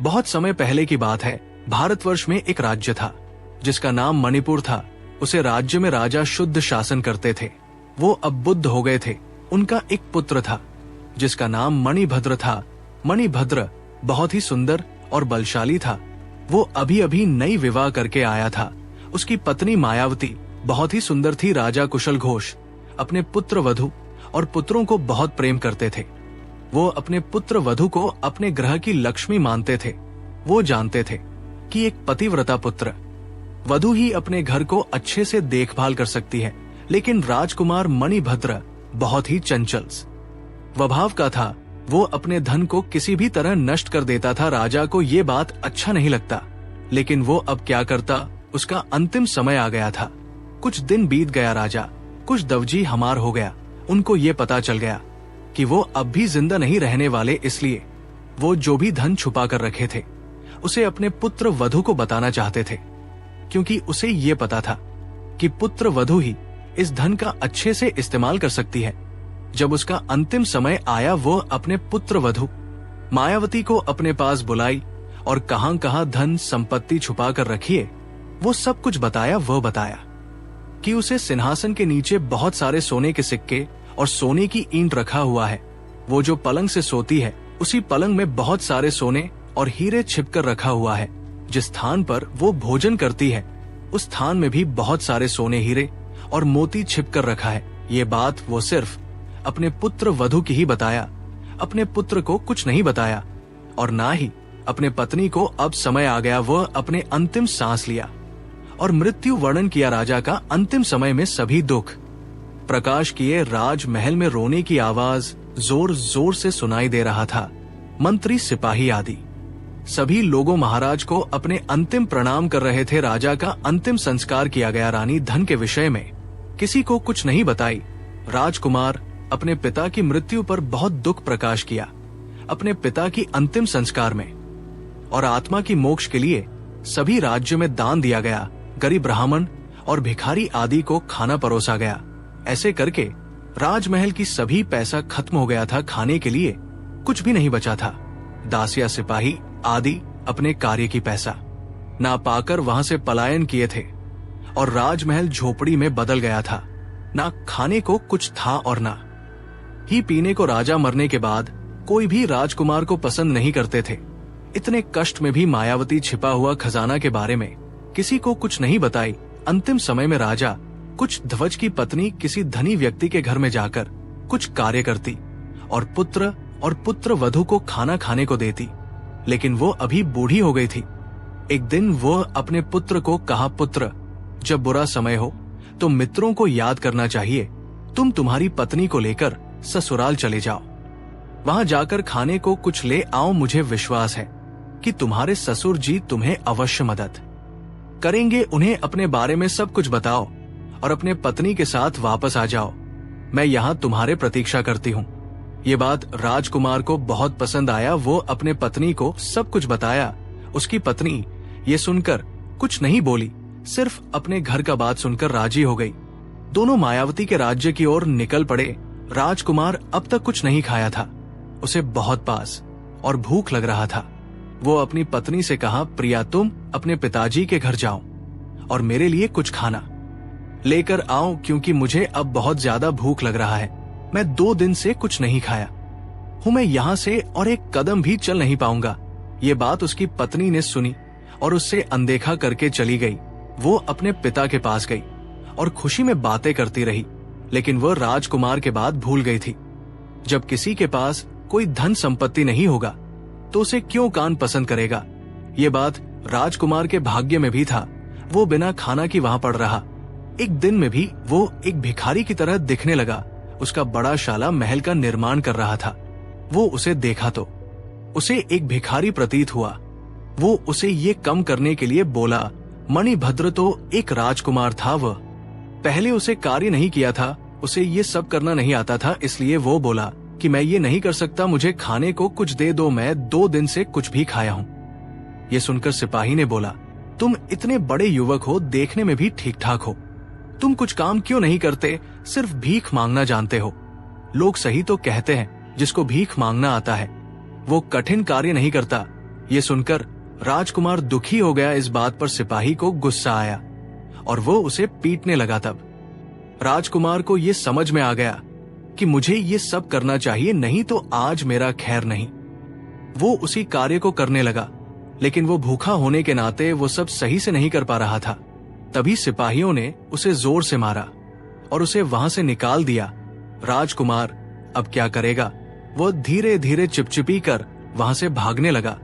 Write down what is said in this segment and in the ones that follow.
बहुत समय पहले की बात है। भारतवर्ष में एक राज्य था जिसका नाम मणिपुर था। उसे राज्य में राजा शुद्ध शासन करते थे। वो अब बुद्ध हो गए थे। उनका एक पुत्र था जिसका नाम मणिभद्र था। मणिभद्र बहुत ही सुंदर और बलशाली था। वो अभी अभी नई विवाह करके आया था। उसकी पत्नी मायावती बहुत ही सुंदर थी। राजा कुशल घोष अपने पुत्र वधु और पुत्रों को बहुत प्रेम करते थे। वो अपने पुत्र वधु को अपने ग्रह की लक्ष्मी मानते थे। वो जानते थे कि एक पतिव्रता पुत्र वधु ही अपने घर को अच्छे से देखभाल कर सकती है। लेकिन राजकुमार मणिभद्र बहुत ही चंचल स्वभाव का था। वो अपने धन को किसी भी तरह नष्ट कर देता था। राजा को ये बात अच्छा नहीं लगता, लेकिन वो अब क्या करता। उसका अंतिम समय आ गया था। कुछ दिन बीत गया। राजा कुछ दवजी हमार हो गया। उनको ये पता चल गया कि वो अब भी जिंदा नहीं रहने वाले, इसलिए वो जो भी धन छुपा कर रखे थे उसे अपने पुत्र वधु को बताना चाहते थे, क्योंकि उसे ये पता था कि पुत्र वधु ही इस धन का अच्छे से इस्तेमाल कर सकती है। जब उसका अंतिम समय आया, वो अपने पुत्र वधु मायावती को अपने पास बुलाई और कहां कहां धन संपत्ति छुपा कर रखी है वो सब कुछ बताया। वो बताया कि उसे सिंहासन के नीचे बहुत सारे सोने के सिक्के और सोने की ईंट रखा हुआ है। वो जो पलंग से सोती है उसी पलंग में बहुत सारे सोने और हीरे छिपकर रखा हुआ है। जिस स्थान पर वो भोजन करती है उस स्थान में भी बहुत सारे सोने, हीरे और मोती छिपकर रखा है। ये बात वो सिर्फ अपने पुत्र वधु की ही बताया। अपने पुत्र को कुछ नहीं बताया और ना ही अपने पत्नी को। अब समय आ गया। वह अपने अंतिम सांस लिया और मृत्यु वर्णन किया। राजा का अंतिम समय में सभी दुख प्रकाश किए। राजमहल में रोने की आवाज जोर जोर से सुनाई दे रहा था। मंत्री, सिपाही आदि सभी लोगों महाराज को अपने अंतिम प्रणाम कर रहे थे। राजा का अंतिम संस्कार किया गया। रानी धन के विषय में किसी को कुछ नहीं बताई। राजकुमार अपने पिता की मृत्यु पर बहुत दुख प्रकाश किया अपने पिता की अंतिम संस्कार में, और आत्मा की मोक्ष के लिए सभी राज्य में दान दिया गया। गरीब ब्राह्मण और भिखारी आदि को खाना परोसा गया। ऐसे करके राजमहल की सभी पैसा खत्म हो गया था। खाने के लिए कुछ भी नहीं बचा था। दासिया, सिपाही आदि अपने कार्य की पैसा ना पाकर वहां से पलायन किए थे और राजमहल झोपड़ी में बदल गया था। ना खाने को कुछ था और ना ही पीने को। राजा मरने के बाद कोई भी राजकुमार को पसंद नहीं करते थे। इतने कष्ट में भी मायावती छिपा हुआ खजाना के बारे में किसी को कुछ नहीं बताई। अंतिम समय में राजा कुछ ध्वज की पत्नी किसी धनी व्यक्ति के घर में जाकर कुछ कार्य करती और पुत्र वधु को खाना खाने को देती, लेकिन वो अभी बूढ़ी हो गई थी। एक दिन वो अपने पुत्र को कहा, पुत्र, जब बुरा समय हो तो मित्रों को याद करना चाहिए। तुम तुम्हारी पत्नी को लेकर ससुराल चले जाओ। वहां जाकर खाने को कुछ ले आओ। मुझे विश्वास है कि तुम्हारे ससुर जी तुम्हें अवश्य मदद करेंगे। उन्हें अपने बारे में सब कुछ बताओ और अपने पत्नी के साथ वापस आ जाओ। मैं यहाँ तुम्हारे प्रतीक्षा करती हूँ। ये बात राजकुमार को बहुत पसंद आया। वो अपने पत्नी को सब कुछ बताया। उसकी पत्नी ये सुनकर कुछ नहीं बोली, सिर्फ अपने घर का बात सुनकर राजी हो गई। दोनों मायावती के राज्य की ओर निकल पड़े। राजकुमार अब तक कुछ नहीं खाया था। उसे बहुत प्यास और भूख लग रहा था। वो अपनी पत्नी से कहा, प्रिया, तुम अपने पिताजी के घर जाओ और मेरे लिए कुछ खाना लेकर आओ, क्योंकि मुझे अब बहुत ज्यादा भूख लग रहा है। मैं 2 दिन से कुछ नहीं खाया हूं। मैं यहाँ से और एक कदम भी चल नहीं पाऊंगा। ये बात उसकी पत्नी ने सुनी और उससे अनदेखा करके चली गई। वो अपने पिता के पास गई और खुशी में बातें करती रही, लेकिन वह राजकुमार के बाद भूल गई थी। जब किसी के पास कोई धन संपत्ति नहीं होगा तो उसे क्यों कान पसंद करेगा। ये बात राजकुमार के भाग्य में भी था। वो बिना खाना की वहां पड़ रहा। एक दिन में भी वो एक भिखारी की तरह दिखने लगा। उसका बड़ा शाला महल का निर्माण कर रहा था। वो उसे देखा तो उसे एक भिखारी प्रतीत हुआ। वो उसे ये कम करने के लिए बोला, मणिभद्र तो एक राजकुमार था। वह पहले उसे कार्य नहीं किया था, उसे ये सब करना नहीं आता था, इसलिए वो बोला कि मैं ये नहीं कर सकता, मुझे खाने को कुछ दे दो, मैं 2 दिन से कुछ भी खाया हूँ। ये सुनकर सिपाही ने बोला, तुम इतने बड़े युवक हो, देखने में भी ठीक ठाक हो, तुम कुछ काम क्यों नहीं करते, सिर्फ भीख मांगना जानते हो। लोग सही तो कहते हैं, जिसको भीख मांगना आता है वो कठिन कार्य नहीं करता। ये सुनकर राजकुमार दुखी हो गया। इस बात पर सिपाही को गुस्सा आया और वो उसे पीटने लगा। तब राजकुमार को ये समझ में आ गया कि मुझे ये सब करना चाहिए, नहीं तो आज मेरा खैर नहीं। वो उसी कार्य को करने लगा, लेकिन वो भूखा होने के नाते वो सब सही से नहीं कर पा रहा था। तभी सिपाहियों ने उसे जोर से मारा और उसे वहां से निकाल दिया। राजकुमार अब क्या करेगा? वो धीरे धीरे चिपचिपी कर वहां से भागने लगा।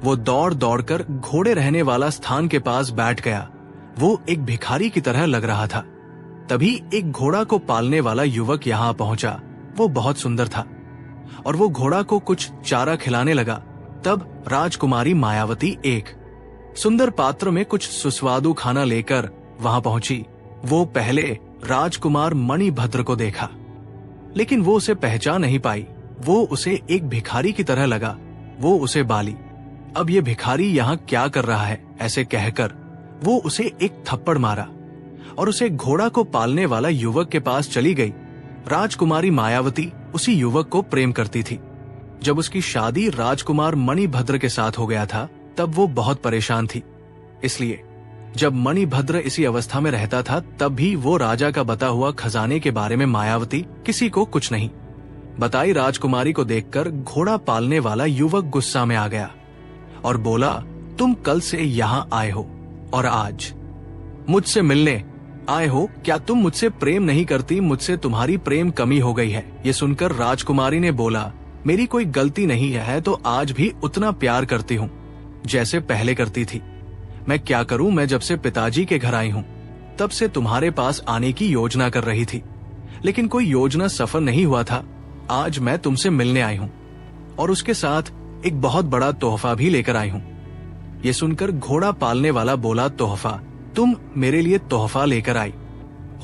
वो दौड़ दौड़कर घोड़े रहने वाला स्थान के पास बैठ गया। वो एक भिखारी की तरह लग रहा था। तभी एक घोड़ा को पालने वाला युवक यहाँ पहुंचा। वो बहुत सुंदर था और वो घोड़ा को कुछ चारा खिलाने लगा। तब राजकुमारी मायावती एक सुंदर पात्र में कुछ सुस्वादु खाना लेकर वहां पहुंची। वो पहले राजकुमार मणिभद्र को देखा, लेकिन वो उसे पहचान नहीं पाई। वो उसे एक भिखारी की तरह लगा। वो उसे बाली, अब ये भिखारी यहाँ क्या कर रहा है? ऐसे कहकर वो उसे एक थप्पड़ मारा और उसे घोड़ा को पालने वाला युवक के पास चली गई। राजकुमारी मायावती उसी युवक को प्रेम करती थी। जब उसकी शादी राजकुमार मणिभद्र के साथ हो गया था, तब वो बहुत परेशान थी। इसलिए जब मणिभद्र इसी अवस्था में रहता था, तब भी वो राजा का बता हुआ खजाने के बारे में मायावती किसी को कुछ नहीं बताई। राजकुमारी को देखकर घोड़ा पालने वाला युवक गुस्सा में आ गया और बोला, तुम कल से यहाँ आए हो और आज मुझसे मिलने आए हो। क्या तुम मुझसे प्रेम नहीं करती? मुझसे तुम्हारी प्रेम कमी हो गई है। ये सुनकर राजकुमारी ने बोला, मेरी कोई गलती नहीं है तो आज भी उतना प्यार करती हूँ जैसे पहले करती थी। मैं क्या करूं? मैं जब से पिताजी के घर आई हूँ तब से तुम्हारे पास आने की योजना कर रही थी, लेकिन कोई योजना सफल नहीं हुआ था। आज मैं तुमसे मिलने आई हूँ और उसके साथ एक बहुत बड़ा तोहफा भी लेकर आई हूँ। ये सुनकर घोड़ा पालने वाला बोला, तोहफा? तुम मेरे लिए तोहफा लेकर आई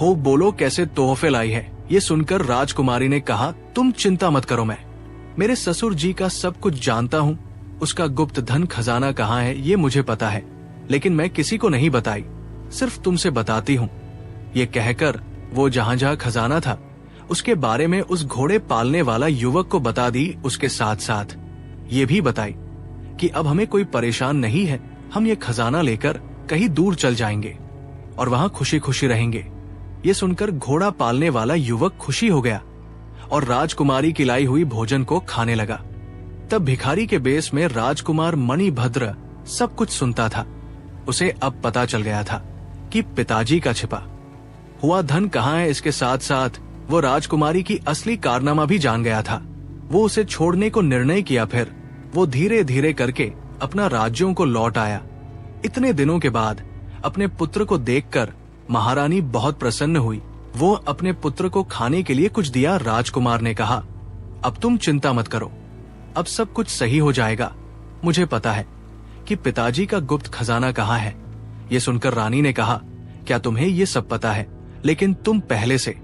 हो? बोलो कैसे तोहफे लाई है? ये सुनकर राजकुमारी ने कहा, तुम चिंता मत करो, मैं मेरे ससुर जी का सब कुछ जानता हूँ। उसका गुप्त धन खजाना कहाँ है ये मुझे पता है, लेकिन मैं किसी को नहीं बताई, सिर्फ तुमसे बताती हूँ। ये कहकर वो जहाँ जहाँ खजाना था उसके बारे में उस घोड़े पालने वाला युवक को बता दी। उसके साथ साथ ये भी बताई कि अब हमें कोई परेशान नहीं है, हम ये खजाना लेकर कहीं दूर चल जाएंगे और वहां खुशी खुशी रहेंगे। ये सुनकर घोड़ा पालने वाला युवक खुशी हो गया और राजकुमारी की लाई हुई भोजन को खाने लगा। तब भिखारी के बेस में राजकुमार मणिभद्र सब कुछ सुनता था। उसे अब पता चल गया था कि पिताजी का छिपा हुआ धन कहाँ है। इसके साथ साथ वो राजकुमारी की असली कारनामा भी जान गया था। वो उसे छोड़ने को निर्णय किया। फिर वो धीरे धीरे करके अपना राज्यों को लौट आया। इतने दिनों के बाद अपने पुत्र को देखकर महारानी बहुत प्रसन्न हुई। वो अपने पुत्र को खाने के लिए कुछ दिया। राजकुमार ने कहा, अब तुम चिंता मत करो, अब सब कुछ सही हो जाएगा। मुझे पता है कि पिताजी का गुप्त खजाना कहाँ है। ये सुनकर रानी ने कहा, क्या तुम्हें ये सब पता है? लेकिन तुम पहले से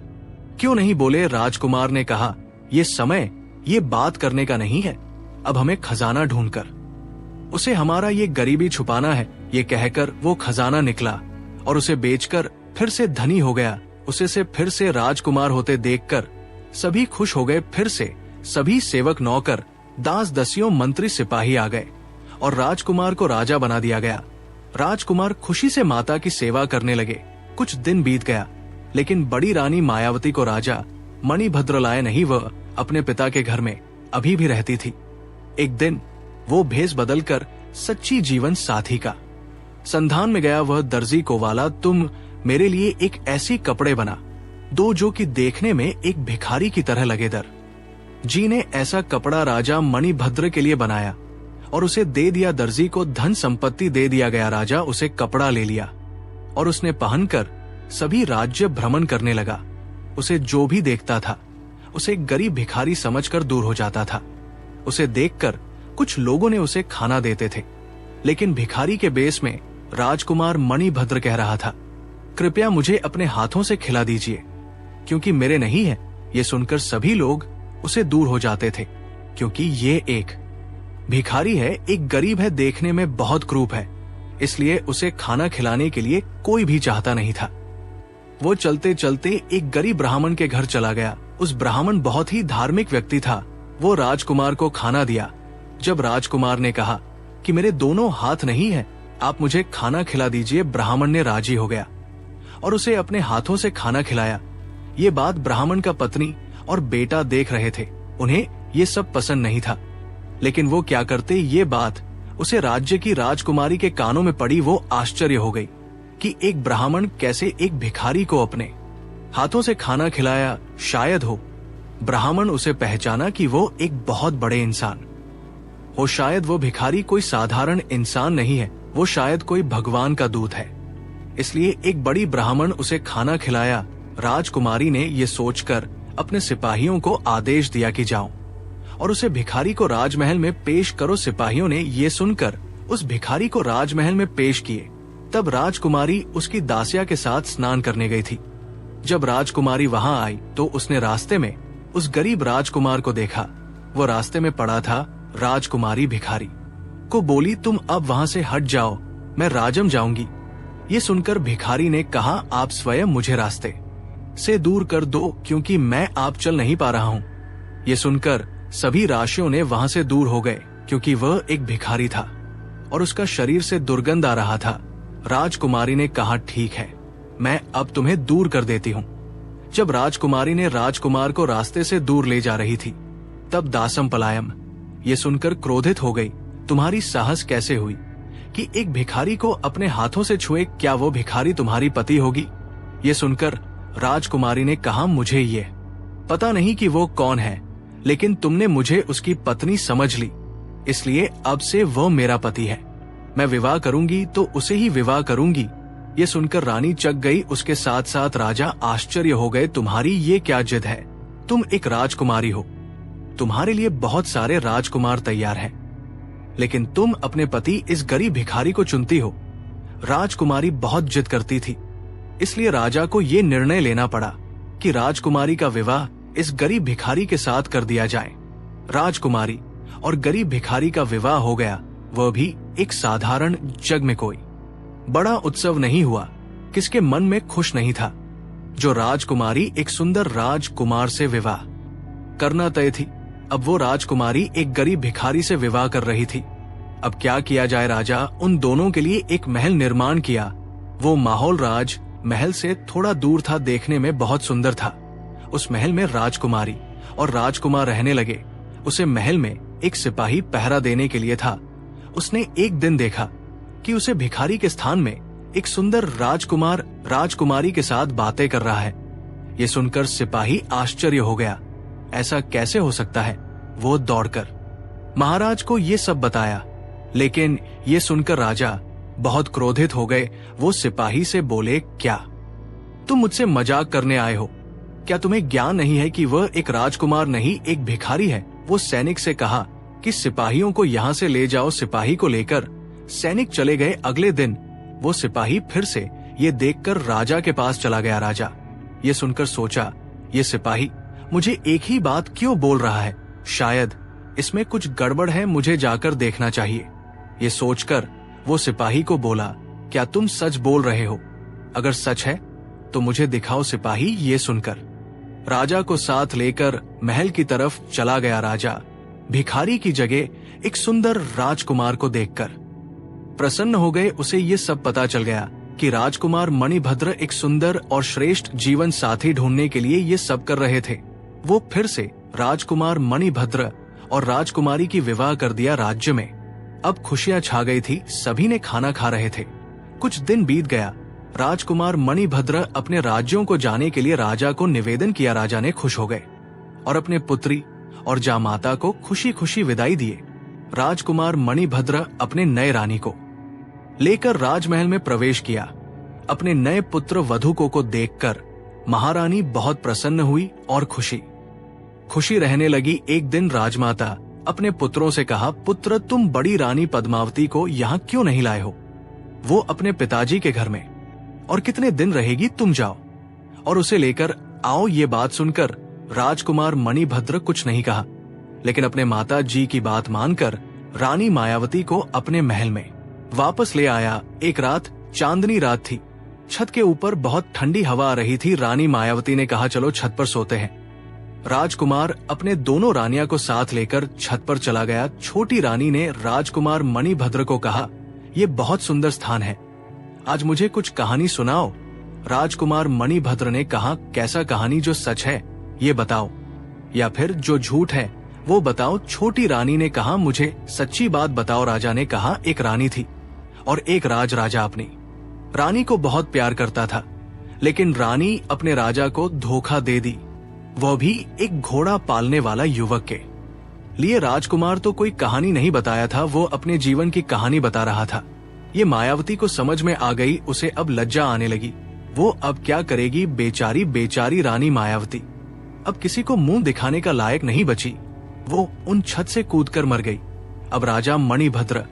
क्यों नहीं बोले? राजकुमार ने कहा, ये समय ये बात करने का नहीं है। अब हमें खजाना ढूंढकर उसे हमारा ये गरीबी छुपाना है। ये कहकर वो खजाना निकला और उसे बेचकर फिर से धनी हो गया। उसे से फिर से राजकुमार होते देखकर सभी खुश हो गए। फिर से सभी सेवक नौकर, दास दसियों, मंत्री, सिपाही आ गए और राजकुमार को राजा बना दिया गया। राजकुमार खुशी से माता की सेवा करने लगे। कुछ दिन बीत गया, लेकिन बड़ी रानी मायावती को राजा मणिभद्र लाए नहीं। वह अपने पिता के घर में अभी भी रहती थी। एक दिन वो भेष बदलकर सच्ची जीवन साथी का संधान में गया। वह दर्जी को वाला, तुम मेरे लिए एक ऐसी कपड़े बना दो जो कि देखने में एक भिखारी की तरह लगे। दर जी ने ऐसा कपड़ा राजा मणिभद्र के लिए बनाया और उसे दे दिया। दर्जी को धन संपत्ति दे दिया गया। राजा उसे कपड़ा ले लिया और उसने पहनकर सभी राज्य भ्रमण करने लगा। उसे जो भी देखता था उसे गरीब भिखारी समझकर दूर हो जाता था। उसे देखकर कुछ लोगों ने उसे खाना देते थे, लेकिन भिखारी के बेस में राजकुमार मणिभद्र कह रहा था, कृपया मुझे अपने हाथों से खिला दीजिए क्योंकि मेरे नहीं है। ये सुनकर सभी लोग उसे दूर हो जाते थे, क्योंकि ये एक भिखारी है, एक गरीब है, देखने में बहुत क्रूप है, इसलिए उसे खाना खिलाने के लिए कोई भी चाहता नहीं था। वो चलते चलते एक गरीब ब्राह्मण के घर चला गया। उस ब्राह्मण बहुत ही धार्मिक व्यक्ति था। वो राजकुमार को खाना दिया। जब राजकुमार ने कहा कि मेरे दोनों हाथ नहीं है, आप मुझे खाना खिला दीजिए। ब्राह्मण ने राजी हो गया और उसे अपने हाथों से खाना खिलाया। ये बात ब्राह्मण का पत्नी और बेटा देख रहे थे। उन्हें ये सब पसंद नहीं था, लेकिन वो क्या करते, ये बात उसे राज्य की राजकुमारी के कानों में पड़ी। वो आश्चर्य हो गई कि एक ब्राह्मण कैसे एक भिखारी को अपने हाथों से खाना खिलाया। शायद हो ब्राह्मण उसे पहचाना कि वो एक बहुत बड़े इंसान हो। शायद वो भिखारी कोई साधारण इंसान नहीं है, वो शायद कोई भगवान का दूत है। इसलिए एक बड़ी ब्राह्मण उसे खाना खिलाया। राजकुमारी ने ये सोचकर अपने सिपाहियों को आदेश दिया कि जाओ और उसे भिखारी को राजमहल में पेश करो। सिपाहियों ने ये सुनकर उस भिखारी को राजमहल में पेश किए। तब राजकुमारी उसकी दासिया के साथ स्नान करने गई थी। जब राजकुमारी वहां आई तो उसने रास्ते में उस गरीब राजकुमार को देखा। वो रास्ते में पड़ा था। राजकुमारी भिखारी को बोली, तुम अब वहां से हट जाओ, मैं राजम जाऊंगी। ये सुनकर भिखारी ने कहा, आप स्वयं मुझे रास्ते से दूर कर दो, क्योंकि मैं आप चल नहीं पा रहा हूँ। ये सुनकर सभी राशियों ने वहां से दूर हो गए, क्योंकि वह एक भिखारी था और उसका शरीर से दुर्गंध आ रहा था। राजकुमारी ने कहा, ठीक है, मैं अब तुम्हें दूर कर देती हूँ। जब राजकुमारी ने राजकुमार को रास्ते से दूर ले जा रही थी, तब दासम पलायम ये सुनकर क्रोधित हो गई। तुम्हारी साहस कैसे हुई कि एक भिखारी को अपने हाथों से छुए? क्या वो भिखारी तुम्हारी पति होगी? ये सुनकर राजकुमारी ने कहा, मुझे ये पता नहीं कि वो कौन है, लेकिन तुमने मुझे उसकी पत्नी समझ ली, इसलिए अब से वो मेरा पति है। मैं विवाह करूंगी तो उसे ही विवाह करूंगी। ये सुनकर रानी चक गई, उसके साथ साथ राजा आश्चर्य हो गए। तुम्हारी ये क्या जिद है? तुम एक राजकुमारी हो, तुम्हारे लिए बहुत सारे राजकुमार तैयार हैं, लेकिन तुम अपने पति इस गरीब भिखारी को चुनती हो। राजकुमारी बहुत जिद करती थी, इसलिए राजा को ये निर्णय लेना पड़ा कि राजकुमारी का विवाह इस गरीब भिखारी के साथ कर दिया जाए। राजकुमारी और गरीब भिखारी का विवाह हो गया, वह भी एक साधारण जग में। कोई बड़ा उत्सव नहीं हुआ, किसके मन में खुश नहीं था जो राजकुमारी एक सुंदर राजकुमार से विवाह करना तय थी। अब वो राजकुमारी एक गरीब भिखारी से विवाह कर रही थी। अब क्या किया जाए? राजा उन दोनों के लिए एक महल निर्माण किया। वो माहौल राज महल से थोड़ा दूर था, देखने में बहुत सुंदर था। उस महल में राजकुमारी और राजकुमार रहने लगे। उसे महल में एक सिपाही पहरा देने के लिए था। उसने एक दिन देखा कि उसे भिखारी के स्थान में एक सुंदर राजकुमार राजकुमारी के साथ बातें कर रहा है। ये सुनकर सिपाही आश्चर्य हो गया, ऐसा कैसे हो सकता है? वो दौड़कर महाराज को ये सब बताया, लेकिन ये सुनकर राजा बहुत क्रोधित हो गए। वो सिपाही से बोले, क्या तुम मुझसे मजाक करने आए हो? क्या तुम्हें ज्ञान नहीं है कि वह एक राजकुमार नहीं, एक भिखारी है? वो सैनिक से कहा कि सिपाहियों को यहाँ से ले जाओ। सिपाही को लेकर सैनिक चले गए। अगले दिन वो सिपाही फिर से ये देखकर राजा के पास चला गया। राजा ये सुनकर सोचा, ये सिपाही मुझे एक ही बात क्यों बोल रहा है? शायद इसमें कुछ गड़बड़ है, मुझे जाकर देखना चाहिए। ये सोचकर वो सिपाही को बोला, क्या तुम सच बोल रहे हो? अगर सच है तो मुझे दिखाओ। सिपाही ये सुनकर राजा को साथ लेकर महल की तरफ चला गया। राजा भिखारी की जगह एक सुंदर राजकुमार को देखकर प्रसन्न हो गए। उसे ये सब पता चल गया कि राजकुमार मणिभद्र एक सुंदर और श्रेष्ठ जीवन साथी ढूंढने के लिए ये सब कर रहे थे। वो फिर से राजकुमार मणिभद्र और राजकुमारी की विवाह कर दिया। राज्य में अब खुशियां छा गई थी, सभी ने खाना खा रहे थे। कुछ दिन बीत गया। राजकुमार मणिभद्र अपने राज्यों को जाने के लिए राजा को निवेदन किया। राजा ने खुश हो गए और अपने पुत्री और जामाता को खुशी खुशी विदाई दिए। राजकुमार मणिभद्र अपने नए रानी को लेकर राजमहल में प्रवेश किया। अपने नए पुत्र वधु को देखकर महारानी बहुत प्रसन्न हुई और खुशी रहने लगी। एक दिन राजमाता अपने पुत्रों से कहा, पुत्र तुम बड़ी रानी पद्मावती को यहाँ क्यों नहीं लाए हो? वो अपने पिताजी के घर में और कितने दिन रहेगी, तुम जाओ और उसे लेकर आओ। ये बात सुनकर राजकुमार मणिभद्र कुछ नहीं कहा, लेकिन अपने माता जी की बात मानकर रानी मायावती को अपने महल में वापस ले आया। एक रात चांदनी रात थी। छत के ऊपर बहुत ठंडी हवा आ रही थी। रानी मायावती ने कहा, चलो छत पर सोते हैं। राजकुमार अपने दोनों रानियां को साथ लेकर छत पर चला गया। छोटी रानी ने राजकुमार मणिभद्र को कहा, ये बहुत सुंदर स्थान है, आज मुझे कुछ कहानी सुनाओ। राजकुमार मणिभद्र ने कहा, कैसा कहानी जो सच है ये बताओ, या फिर जो झूठ है वो बताओ। छोटी रानी ने कहा, मुझे सच्ची बात बताओ। राजा ने कहा, एक रानी थी और एक राजा अपनी। रानी को बहुत प्यार करता था, लेकिन रानी अपने राजा को धोखा दे दी, वो भी एक घोड़ा पालने वाला युवक के लिए। राजकुमार तो कोई कहानी नहीं बताया था, वो अपने जीवन की कहानी बता रहा था। ये मायावती को समझ में आ गई, उसे अब लज्जा आने लगी। वो अब क्या करेगी? बेचारी रानी मायावती अब किसी को मुंह दिखाने का लायक नहीं बची। वो उन छत से कूदकर मर गई। अब राजा मणिभद्र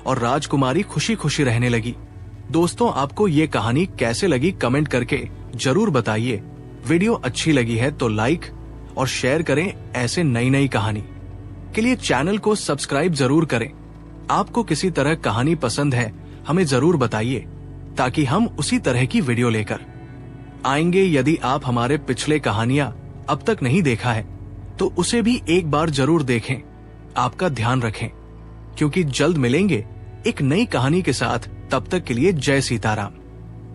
और राजकुमारी खुशी खुशी रहने लगी। दोस्तों, आपको ये कहानी कैसे लगी कमेंट करके जरूर बताइए। वीडियो अच्छी लगी है तो लाइक और शेयर करें। ऐसे नई कहानी के लिए चैनल को सब्सक्राइब जरूर करें। आपको किसी तरह कहानी पसंद है हमें जरूर बताइए, ताकि हम उसी तरह की वीडियो लेकर आएंगे। यदि आप हमारे पिछले कहानियां अब तक नहीं देखा है तो उसे भी एक बार जरूर देखें। आपका ध्यान रखें, क्योंकि जल्द मिलेंगे एक नई कहानी के साथ। तब तक के लिए जय सीताराम।